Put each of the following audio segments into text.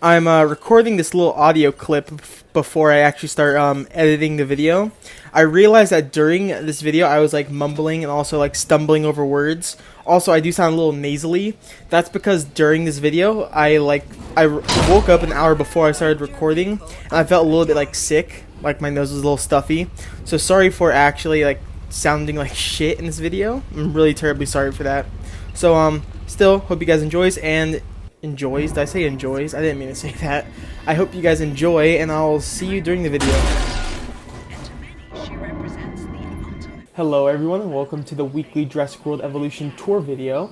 I'm recording this little audio clip before I actually start editing the video. I realized that during this video I was like mumbling and also like stumbling over words. Also, I do sound a little nasally. That's because during this video I woke up an hour before I started recording and I felt a little bit like sick, like my nose was a little stuffy. So sorry for actually like sounding like shit in this video. I'm really terribly sorry for that. So still hope you guys enjoys. Did I say enjoys? I didn't mean to say that. I hope you guys enjoy, and I'll see you during the video. Hello everyone, and welcome to the weekly Jurassic World Evolution tour video.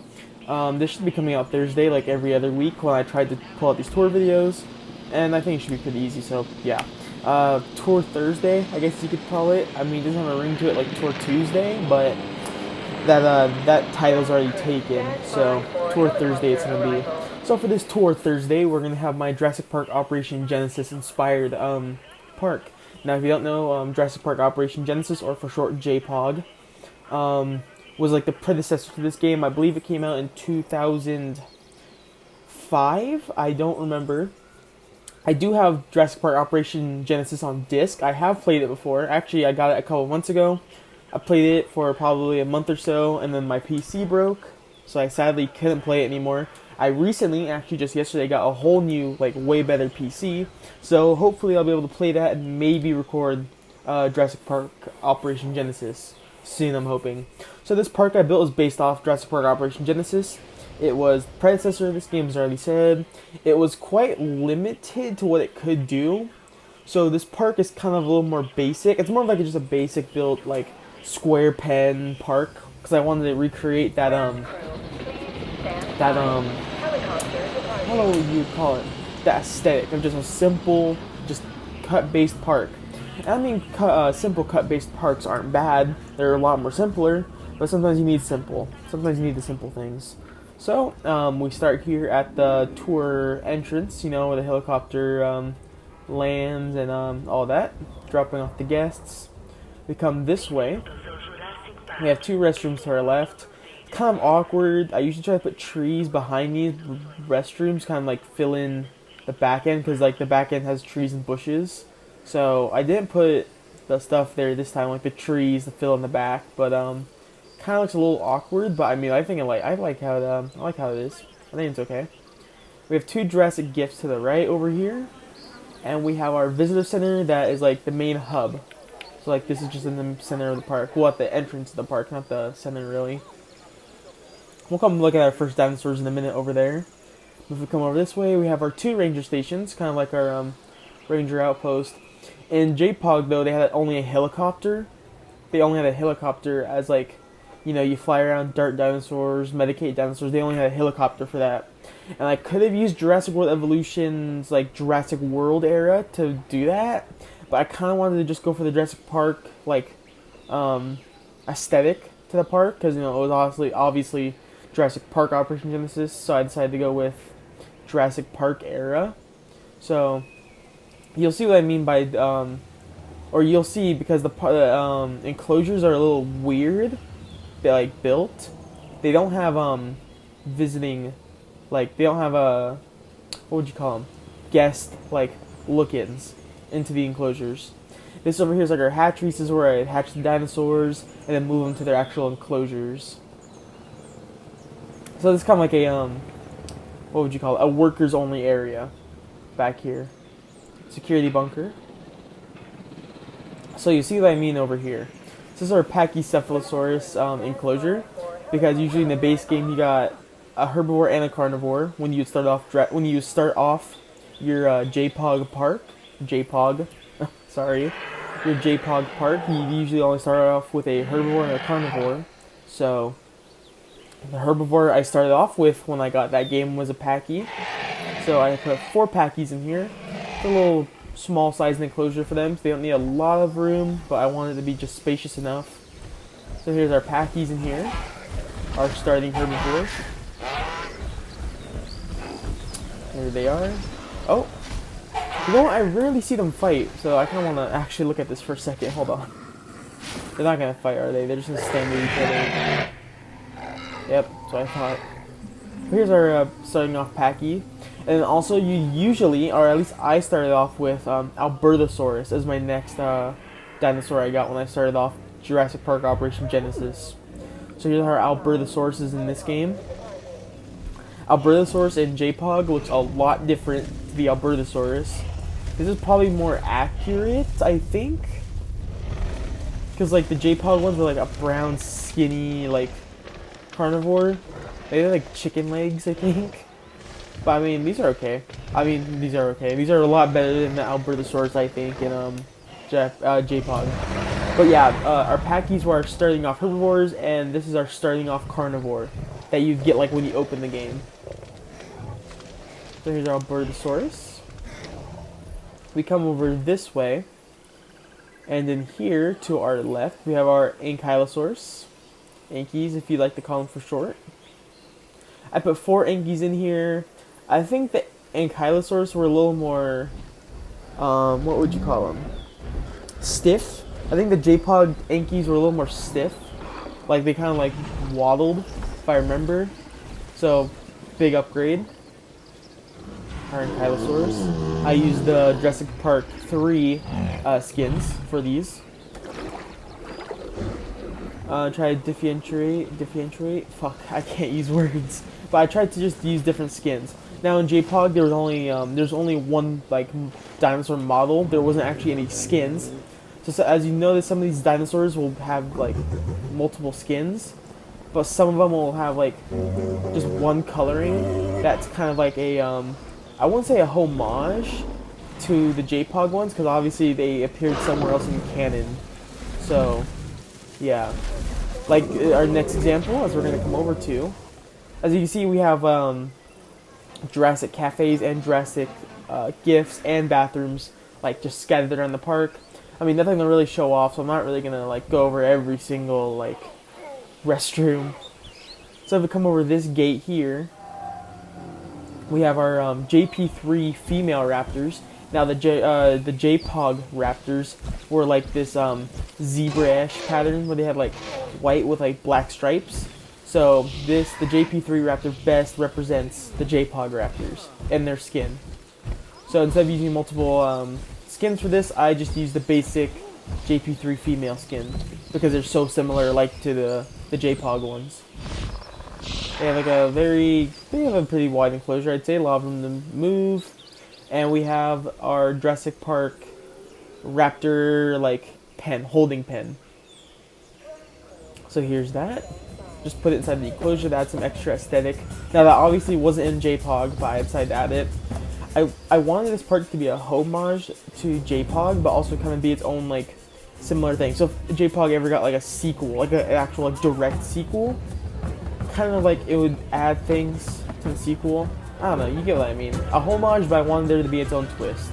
This should be coming out Thursday, like every other week, when I tried to pull out these tour videos, and I think it should be pretty easy, so yeah. Tour Thursday, I guess you could call it. I mean, it doesn't have a ring to it like Tour Tuesday, but that title's already taken, so Tour Thursday it's gonna be. So for this Tour Thursday, we're going to have my Jurassic Park Operation Genesis inspired park. Now, if you don't know, Jurassic Park Operation Genesis, or for short JPOG, was like the predecessor to this game. I believe it came out in 2005. I don't remember. I do have Jurassic Park Operation Genesis on disc. I have played it before. Actually, I got it a couple months ago. I played it for probably a month or so, and then my PC broke, so I sadly couldn't play it anymore. I recently, actually just yesterday, got a whole new, like, way better PC, so hopefully I'll be able to play that and maybe record Jurassic Park Operation Genesis soon, I'm hoping. So this park I built is based off Jurassic Park Operation Genesis. It was the predecessor of this game, as I already said. It was quite limited to what it could do, so this park is kind of a little more basic. It's more like just a basic built, like, square pen park, because I wanted to recreate that, how do you call it? That aesthetic of just a simple, just cut-based park. And I mean, simple cut-based parks aren't bad. They're a lot more simpler, but sometimes you need simple. Sometimes you need the simple things. So, we start here at the tour entrance, you know, where the helicopter lands and all that, dropping off the guests. We come this way. We have two restrooms to our left. Kind of awkward. I usually try to put trees behind these restrooms, kind of like fill in the back end, because like the back end has trees and bushes. So I didn't put the stuff there this time, like the trees to fill in the back, but kind of looks a little awkward. But I mean, I like how it is. I think it's okay. We have two Jurassic gifts to the right over here, and we have our visitor center that is like the main hub. So like this is just in the center of the park. Well, at the entrance of the park, not the center really. We'll come look at our first dinosaurs in a minute over there. If we come over this way, we have our two ranger stations, kind of like our ranger outpost. In JPOG, though, they had only a helicopter. They only had a helicopter as, like, you know, you fly around dart dinosaurs, medicate dinosaurs. They only had a helicopter for that. And I could have used Jurassic World Evolution's, like, Jurassic World era to do that. But I kind of wanted to just go for the Jurassic Park, like, aesthetic to the park. Because, you know, it was obviously Jurassic Park Operation Genesis, so I decided to go with Jurassic Park era. So you'll see what I mean by, or you'll see, because the enclosures are a little weird. They like built. They don't have visiting, like they don't have what would you call them? Guest like look-ins into the enclosures. This over here is like our hatcheries. This is where I hatch the dinosaurs and then move them to their actual enclosures. So it's kind of like a, what would you call it? A workers-only area back here. Security bunker. So you see what I mean over here. This is our Pachycephalosaurus enclosure, because usually in the base game you got a herbivore and a carnivore when you start off your JPOG park. JPOG, sorry, your JPOG park. You usually only start off with a herbivore and a carnivore. So the herbivore I started off with when I got that game was a Pachy. So I put 4 Pachy's in here. It's a little small sized enclosure for them, so they don't need a lot of room, but I want it to be just spacious enough. So here's our Pachy's in here, our starting herbivores. There they are. Oh, you know what? I rarely see them fight, so I kind of want to actually look at this for a second. Hold on. They're not going to fight, are they? They're just going to stand with each other. Yep, so I thought. Here's our starting off Pachy. And also, you usually, or at least I started off with Albertosaurus as my next dinosaur I got when I started off Jurassic Park Operation Genesis. So here's our Albertosauruses in this game. Albertosaurus in JPOG looks a lot different to the Albertosaurus. This is probably more accurate, I think. Because like the JPOG ones are like a brown, skinny, like carnivore. They have like chicken legs, I think. But I mean, these are okay. These are okay. These are a lot better than the Albertosaurus, I think, in JPOG. But yeah, our Packies were our starting off herbivores, and this is our starting off carnivore that you get like when you open the game. So here's our Albertosaurus. We come over this way, and then here to our left we have our Ankylosaurus. Ankies, if you like to call them for short. I put 4 Ankies in here. I think the Ankylosaurus were a little more, what would you call them? Stiff. I think the JPOG Ankies were a little more stiff. Like they kind of like waddled, if I remember. So, big upgrade. Our Ankylosaurus. I used the Jurassic Park 3 skins for these. Try to differentiate. Fuck, I can't use words. But I tried to just use different skins. Now in JPOG there's only one like dinosaur model. There wasn't actually any skins. So as you notice, some of these dinosaurs will have like multiple skins, but some of them will have like just one coloring. That's kind of like a I wouldn't say a homage to the JPOG ones, because obviously they appeared somewhere else in canon. So yeah, like our next example, as we're gonna come over to, as you can see, we have Jurassic cafes and Jurassic gifts and bathrooms like just scattered around the park. I mean, nothing to really show off, so I'm not really gonna like go over every single like restroom. So if we come over this gate here, we have our JP3 female raptors. Now the JPOG raptors were like this zebra-ish pattern where they had like white with like black stripes. So the JP3 raptor best represents the JPOG raptors and their skin. So instead of using multiple skins for this, I just used the basic JP3 female skin because they're so similar, like to the JPOG ones. They have like they have a pretty wide enclosure, I'd say, a lot of them to move. And we have our Jurassic Park raptor like holding pen. So here's that. Just put it inside the enclosure to add some extra aesthetic. Now that obviously wasn't in JPOG, but I decided to add it. I wanted this park to be a homage to JPOG, but also kind of be its own like similar thing. So if JPOG ever got like a sequel, like an actual like direct sequel, kind of like it would add things to the sequel. I don't know, you get what I mean. A homage, but I wanted there to be its own twist.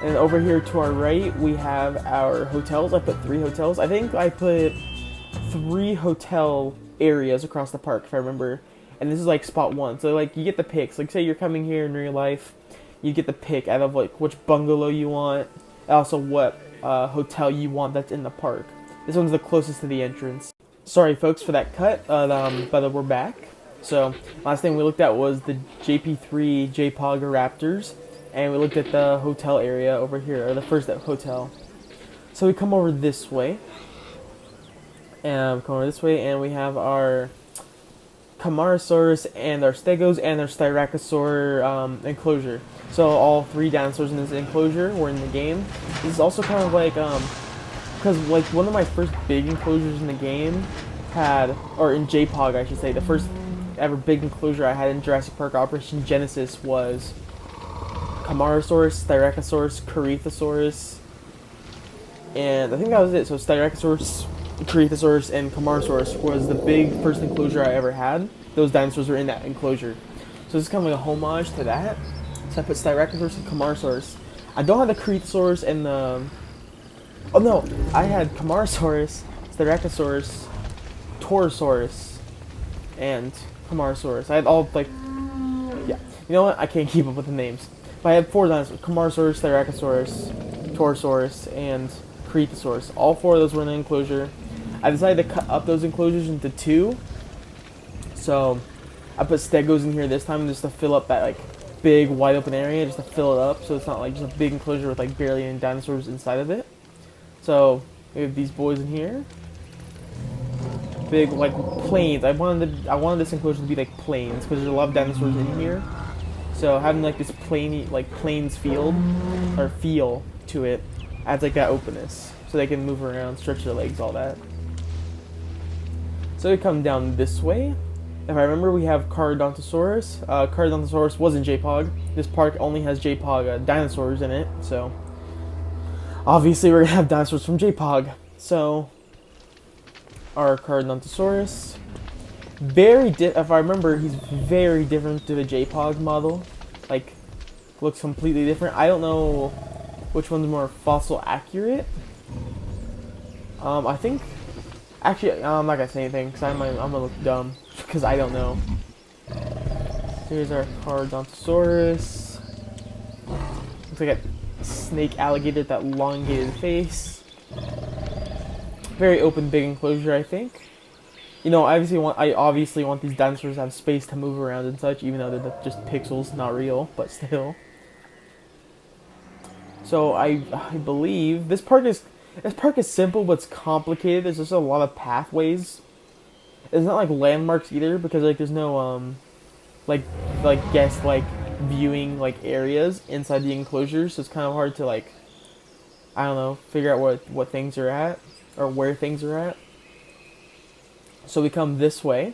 And over here to our right, we have our hotels. I put 3 hotels. I think I put 3 hotel areas across the park, if I remember. And this is like spot 1. So like you get the picks. Like say you're coming here in real life, you get the pick out of like which bungalow you want, and also what hotel you want that's in the park. This one's the closest to the entrance. Sorry folks for that cut, but we're back. So last thing we looked at was the JP3 JPOG Raptors, and we looked at the hotel area over here, or the first hotel. So we come over this way, and we have our Camarasaurus and our Stegos and our Styracosaur enclosure. So all 3 dinosaurs in this enclosure were in the game. This is also kind of like because like one of my first big enclosures in the game had, or in JPOG I should say, the first ever big enclosure I had in Jurassic Park Operation Genesis was Camarasaurus, Styracosaurus, Corythosaurus, and I think that was it. So Styracosaurus, Corythosaurus, and Camarasaurus was the big first enclosure I ever had. Those dinosaurs were in that enclosure. So this is kind of like a homage to that. So I put Styracosaurus and Camarasaurus. I don't have the Corythosaurus and the... Oh no, I had Camarasaurus, Styracosaurus, Torosaurus, and Camarasaurus. I had all, like... Yeah. You know what? I can't keep up with the names. But I had 4 dinosaurs. Camarasaurus, Styracosaurus, Torosaurus, and Corythosaurus. All 4 of those were in the enclosure. I decided to cut up those enclosures into 2. So, I put stegos in here this time just to fill up that like big wide open area, just to fill it up, so it's not like just a big enclosure with like barely any dinosaurs inside of it. So we have these boys in here. Big like plains. I wanted this enclosure to be like plains because there's a lot of dinosaurs in here. So having like this plains field or feel to it adds like that openness, so they can move around, stretch their legs, all that. So we come down this way. If I remember, we have Carodontosaurus. Carodontosaurus was in JPOG. This park only has JPOG dinosaurs in it, so obviously we're gonna have dinosaurs from JPOG. So our Carodontosaurus, if I remember, he's very different to the JPOG model. Like, looks completely different. I don't know which one's more fossil accurate. I think, actually, I'm not gonna say anything because I'm gonna look dumb because I don't know. Here's our Carodontosaurus. Looks like a snake alligator with that elongated face. Very open, big enclosure, I think. You know, I obviously want these dinosaurs to have space to move around and such, even though they're just pixels, not real, but still. So I believe this park is simple, but it's complicated. There's just a lot of pathways. It's not like landmarks either, because like there's no like guest like viewing like areas inside the enclosure, so it's kind of hard to like, I don't know, figure out what things are at or where things are at. So we come this way,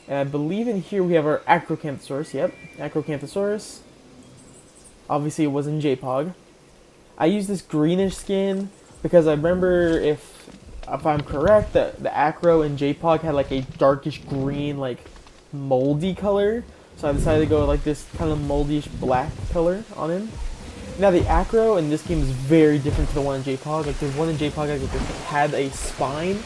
and I believe in here we have our Acrocanthosaurus. Yep, Acrocanthosaurus. Obviously, it was in JPOG. I used this greenish skin because I remember, if I'm correct, that the Acro in JPOG had like a darkish green, like moldy color. So I decided to go with like this kind of moldyish black color on him. Now the Acro in this game is very different to the one in JPOG. Like there's one in JPOG that had a spine,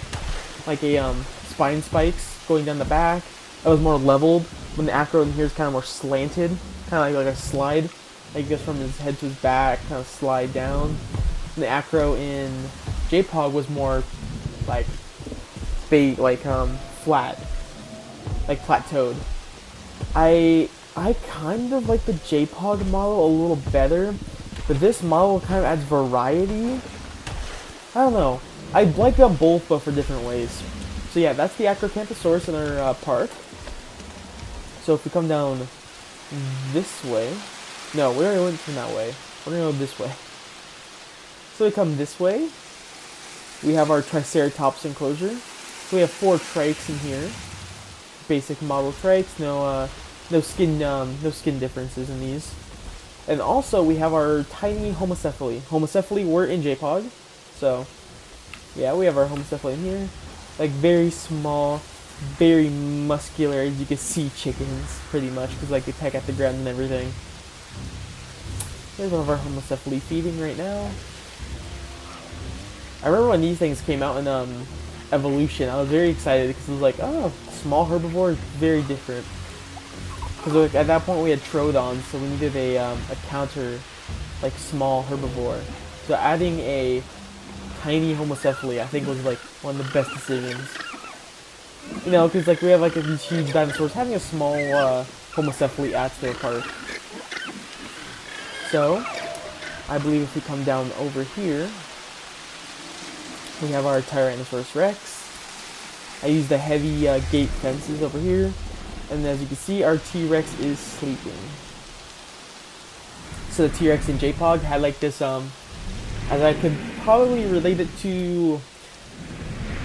like a spine spikes going down the back. That was more leveled. When the Acro in here is kind of more slanted, kind of like a slide. Like goes from his head to his back, kind of slide down. And the Acro in JPOG was more like flat, like plateaued. I kind of like the JPOG model a little better, but this model kind of adds variety. I don't know. I like them both, but for different ways. So yeah, that's the Acrocanthosaurus in our park. So if we come down this way, no, we already went from that way. We're gonna go this way. So we come this way. We have our Triceratops enclosure. So we have 4 trikes in here. Basic model trikes. No skin differences in these. And also we have our tiny Homocephaly. Homocephaly were in JPOG. So yeah, we have our Homocephaly in here. Like very small, very muscular, as you can see, chickens pretty much, because like they peck at the ground and everything. Here's one of our Homocephaly feeding right now. I remember when these things came out in Evolution, I was very excited because it was like, oh, small herbivore is very different. Because like, at that point we had Troodons, so we needed a counter, like small herbivore. So adding a tiny Homocephaly, I think, was like one of the best decisions. You know, because like we have like these huge dinosaurs, having a small Homocephaly adds to the park. So I believe if we come down over here, we have our Tyrannosaurus Rex. I use the heavy gate fences over here, and as you can see, our T-Rex is sleeping. So the T-Rex in JPOG had like this, as I could probably relate it to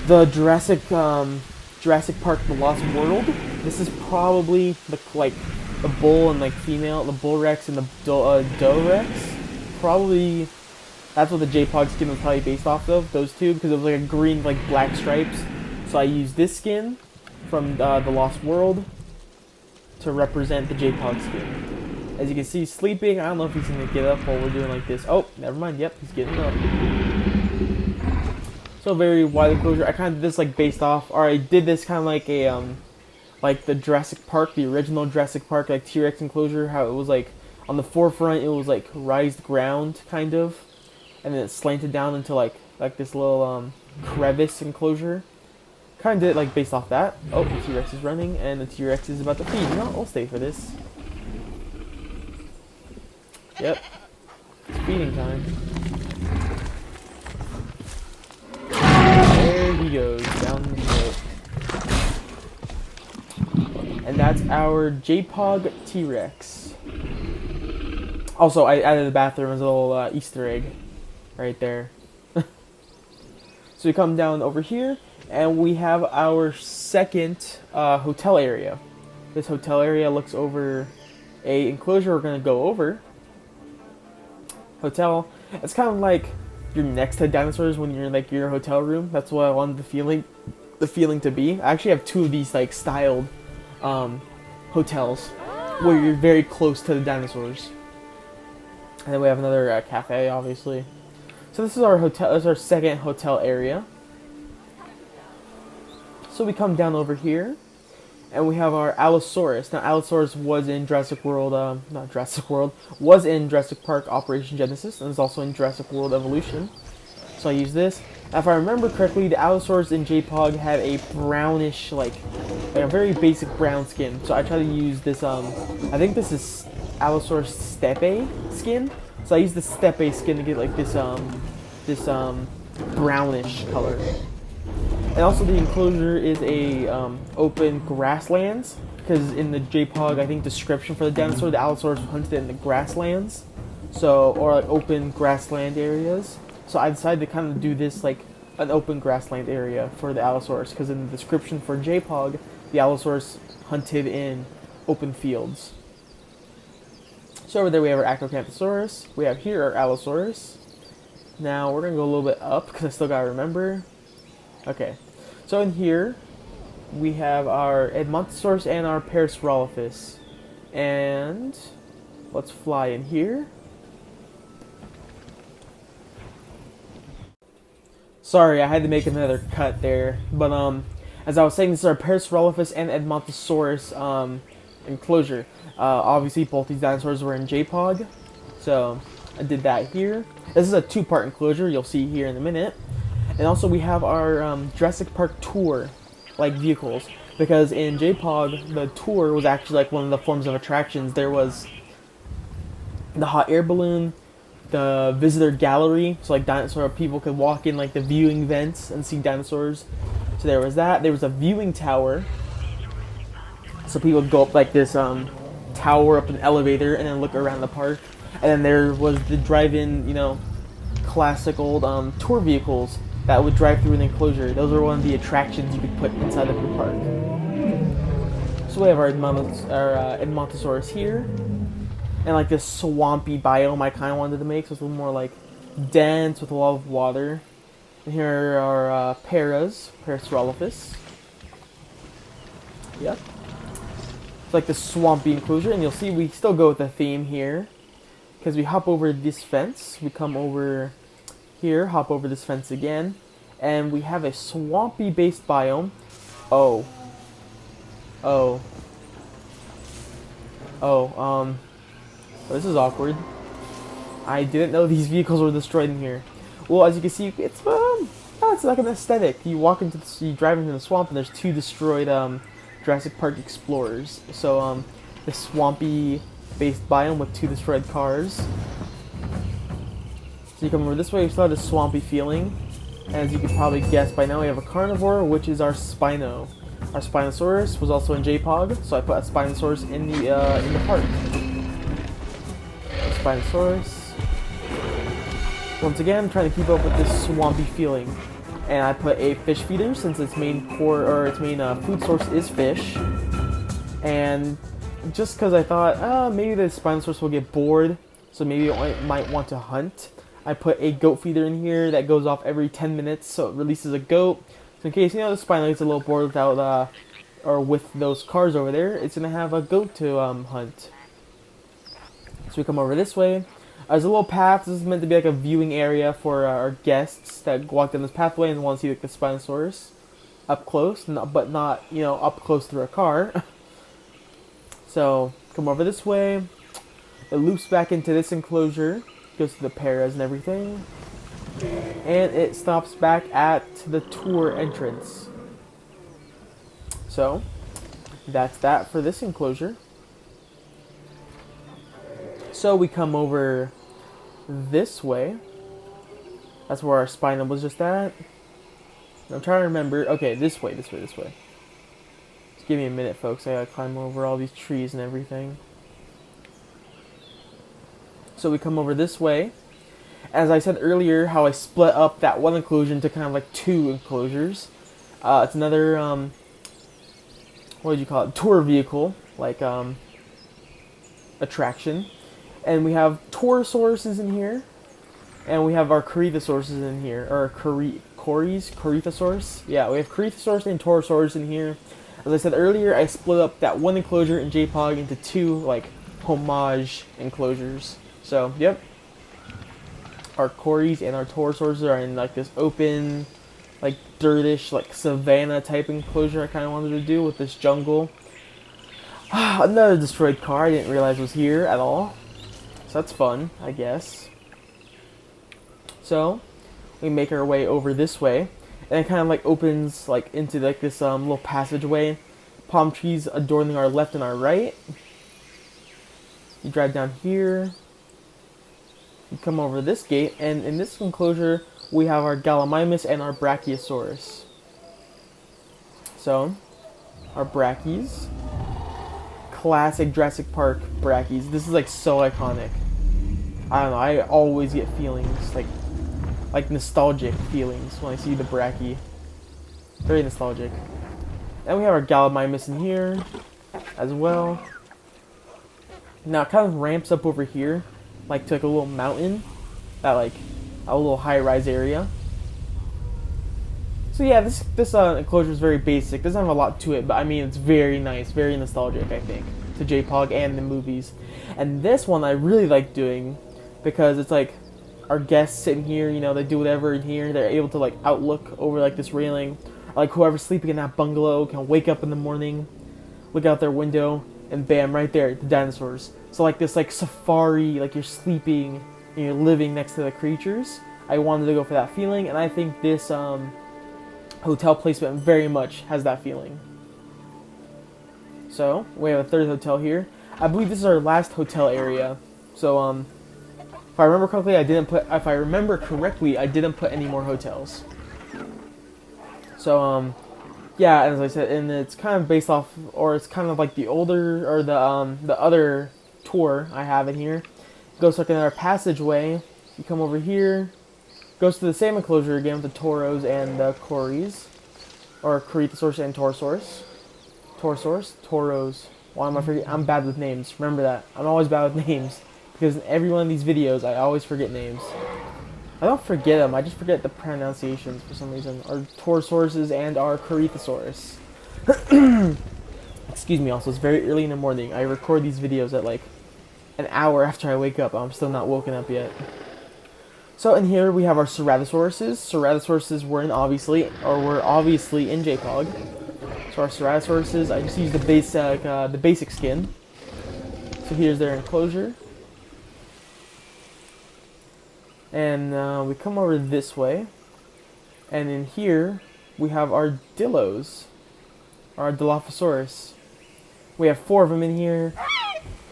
the Jurassic Park The Lost World. This is probably the bull and like female, the bull Rex and the doe Rex. Probably that's what the JPOG skin was probably based off of, those two, because it was like a green, like black stripes. So I used this skin from The Lost World to represent the JPOG skin. As you can see, sleeping. I don't know if he's gonna get up while we're doing like this. Oh, never mind. Yep, he's getting up. So very wide enclosure. I kind of did this like based off, or I did this kind of like a like the Jurassic Park, the original Jurassic Park, like T-Rex enclosure. How it was like on the forefront, it was like raised ground kind of, and then it slanted down into like this little crevice enclosure. kind of did it like based off that. Oh, the T-Rex is running, and the T-Rex is about to feed. You know, I'll stay for this. Yep, it's feeding time. There he goes, down the throat. And that's our JPOG T-Rex. Also, I added the bathroom as a little Easter egg right there. So we come down over here, and we have our second hotel area. This hotel area looks over a enclosure we're going to go over. Hotel. It's kind of like you're next to dinosaurs when you're in like your hotel room. That's what I wanted the feeling to be. I actually have two of these like styled hotels where you're very close to the dinosaurs. And then we have another cafe, obviously. So this is our hotel. This is our second hotel area. So we come down over here, and we have our Allosaurus. Now, Allosaurus was in Jurassic World, not Jurassic World, was in Jurassic Park Operation Genesis, and is also in Jurassic World Evolution. So I use this. Now, if I remember correctly, the Allosaurus in JPOG had a brownish, like a very basic brown skin. So I try to use this, I think this is Allosaurus steppe skin. So I use the steppe skin to get like this brownish color. And also the enclosure is a open grasslands, because in the JPOG, I think description for the dinosaur, the Allosaurus hunted in the grasslands, so or like open grassland areas. So I decided to kind of do this like an open grassland area for the Allosaurus, because in the description for JPOG, the Allosaurus hunted in open fields. So over there we have our Acrocanthosaurus. We have here our Allosaurus. Now we're gonna go a little bit up because I still gotta remember. Okay, so in here we have our Edmontosaurus and our Parasaurolophus. And let's fly in here. Sorry, I had to make another cut there. But as I was saying, this is our Parasaurolophus and Edmontosaurus enclosure. Obviously, both these dinosaurs were in JPOG, so I did that here. This is a two-part enclosure, you'll see here in a minute. And also we have our Jurassic Park tour, like vehicles, because in JPOG, the tour was actually like one of the forms of attractions. There was the hot air balloon, the visitor gallery, so like dinosaur people could walk in like the viewing vents and see dinosaurs. So there was that. There was a viewing tower, so people would go up like this tower up an elevator and then look around the park. And then there was the drive-in, you know, classic old tour vehicles that would drive through an enclosure. Those are one of the attractions you could put inside of the park. So we have our Edmontosaurus here, and like this swampy biome I kind of wanted to make, so it's a little more like dense with a lot of water. And here are our Parasaurolophus. Yep. It's like this swampy enclosure, and you'll see we still go with the theme here, because we hop over this fence, we come over here, hop over this fence again, and we have a swampy based biome. Oh, this is awkward. I didn't know these vehicles were destroyed in here. Well, as you can see, it's like an aesthetic. You drive into the swamp, and there's two destroyed Jurassic Park Explorers. So the swampy based biome with two destroyed cars. So you come over this way, you still have a swampy feeling. As you could probably guess by now, we have a carnivore, which is our Spino. Our Spinosaurus was also in JPOG, so I put a Spinosaurus in the park. Spinosaurus. Once again, I'm trying to keep up with this swampy feeling. And I put a fish feeder since its main food source is fish. And just because I thought, maybe the Spinosaurus will get bored, so maybe it might want to hunt, I put a goat feeder in here that goes off every 10 minutes, so it releases a goat. So in case, the Spino gets a little bored without, or with those cars over there, it's going to have a goat to hunt. So we come over this way. There's a little path. This is meant to be like a viewing area for our guests that walk down this pathway and want to see like the Spinosaurus up close, but not, up close through a car. So come over this way. It loops back into this enclosure, goes to the paras and everything, and it stops back at the tour entrance. So that's that for this enclosure. So we come over this way. That's where our spinal was just at. I'm trying to remember. Okay, this way. Just give me a minute, folks. I gotta climb over all these trees and everything. So we come over this way. As I said earlier, how I split up that one enclosure into kind of like two enclosures. It's another, what would you call it? Tour vehicle, like attraction. And we have Taurosauruses in here. And we have our Corythosauruses in here. Or Corythosaurus? Yeah, we have Corythosaurus and Taurosaurus in here. As I said earlier, I split up that one enclosure in JPOG into two, like, homage enclosures. So, yep. Our Corys and our Taurosauruses are in, like, this open, like, dirtish, like, savanna type enclosure I kind of wanted to do with this jungle. Another destroyed car I didn't realize was here at all. So that's fun, I guess. So, we make our way over this way. And it kind of like opens like into like this little passageway. Palm trees adorning our left and our right. You drive down here. You come over this gate, and in this enclosure we have our Gallimimus and our Brachiosaurus. So, our Brachies. Classic Jurassic Park Brachies. This is like so iconic. I don't know, I always get feelings, like nostalgic feelings when I see the Brachie. Very nostalgic. And we have our Gallimimus in here as well. Now it kind of ramps up over here, like to like a little mountain, that like a little high-rise area. So yeah, this enclosure is very basic. Doesn't have a lot to it, but I mean it's very nice, very nostalgic, I think, to JPOG and the movies. And this one I really like doing because it's like our guests sitting here, you know, they do whatever in here. They're able to like outlook over like this railing. Or, like whoever's sleeping in that bungalow can wake up in the morning, look out their window, and bam, right there, the dinosaurs. So like this like safari, like you're sleeping and you're living next to the creatures. I wanted to go for that feeling, and I think this hotel placement very much has that feeling. So we have a third hotel here. I believe this is our last hotel area. So if I remember correctly, I didn't put any more hotels. So yeah, as I said, and it's kind of based off, or it's kind of like the older, or the other tour I have in here. It goes like another passageway. You come over here, goes to the same enclosure again with the Tauros and the Corys, or Corythosaurus and Taurosaurus. Tauros. Why am I forgetting? I'm bad with names. Remember that. I'm always bad with names. Because in every one of these videos, I always forget names. I don't forget them, I just forget the pronunciations for some reason. Our Taurosauruses and our Corythosaurus. Excuse me, also, it's very early in the morning. I record these videos at like an hour after I wake up. I'm still not woken up yet. So in here we have our Ceratosauruses. Ceratosauruses were obviously in JPOG. So our Ceratosauruses, I just used the basic skin. So here's their enclosure. And we come over this way, and in here we have our Dillos, our Dilophosaurus. We have 4 of them in here.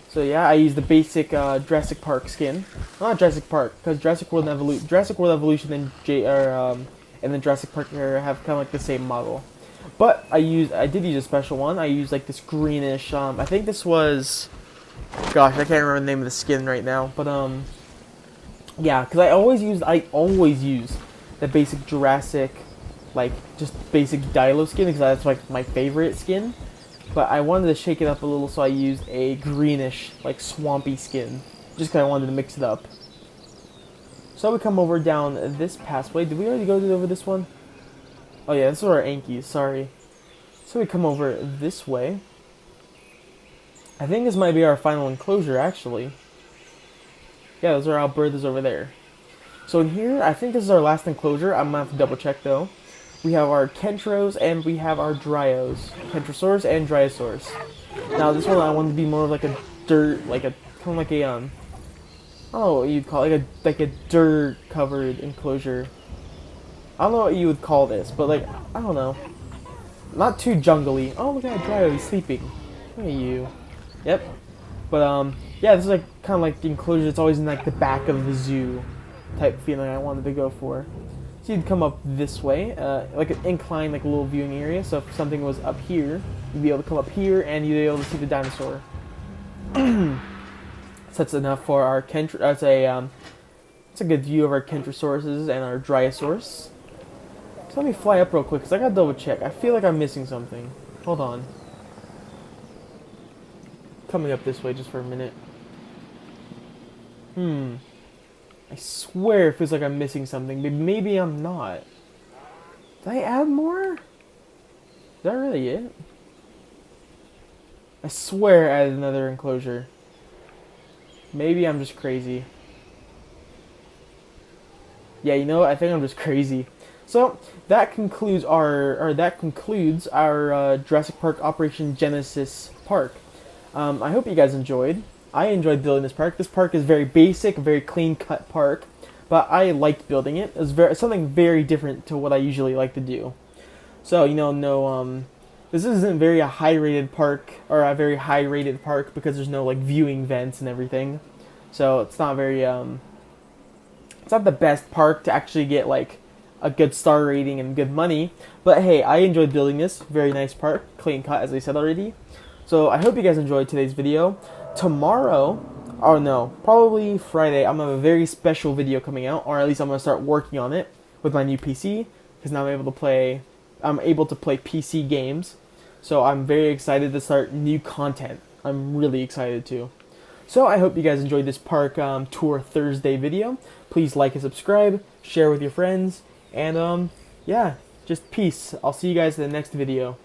So yeah, I use the basic Jurassic Park skin. Not Jurassic Park, because Jurassic World Evolution and the Jurassic Park area have kind of like the same model. But I did use a special one. I used like this greenish. I think this was, gosh, I can't remember the name of the skin right now. But yeah, because I always use the basic Jurassic, like just basic Dilo skin, because that's like my favorite skin. But I wanted to shake it up a little, so I used a greenish, like swampy skin, just because I wanted to mix it up. So we come over down this pathway. Did we already go over this one? Oh yeah, this is our Ankies, sorry. So we come over this way. I think this might be our final enclosure, actually. Yeah, those are Albertas over there. So in here, I think this is our last enclosure. I'm gonna have to double check though. We have our Kentros and we have our Dryos. Kentrosaurus and Dryosaurus. Now this one I want to be more of like a dirt, like a kind of like a I don't know what you'd call it, like a dirt covered enclosure. I don't know what you would call this, but like I don't know. Not too jungly. Oh, look at Dryo, he's sleeping. Look at you. Yep. But yeah, this is like kind of like the enclosure that's always in like the back of the zoo type feeling I wanted to go for. So you'd come up this way, like an incline, like a little viewing area. So if something was up here, you'd be able to come up here and you'd be able to see the dinosaur. So that's enough for our it's a good view of our Kentrosauruses and our Dryosaurus. So let me fly up real quick, because I gotta double check. I feel like I'm missing something. Hold on. Coming up this way just for a minute. I swear it feels like I'm missing something, but maybe I'm not. Did I add more? Is that really it? I swear I added another enclosure. Maybe I'm just crazy. Yeah, you know what? I think I'm just crazy. So that concludes our Jurassic Park Operation Genesis park. I hope you guys enjoyed. I enjoyed building this park. This park is very basic, very clean cut park, but I liked building it. It was something very different to what I usually like to do. So this isn't very a high rated park or a very high rated park because there's no like viewing vents and everything. So it's not very it's not the best park to actually get like a good star rating and good money. But hey, I enjoyed building this. Very nice park, clean cut as I said already. So I hope you guys enjoyed today's video. Tomorrow, or no, probably Friday, I'm gonna have a very special video coming out, or at least I'm gonna start working on it with my new PC because now I'm able to play PC games. So I'm very excited to start new content. I'm really excited to. So I hope you guys enjoyed this park tour Thursday video. Please like and subscribe, share with your friends, and yeah, just peace. I'll see you guys in the next video.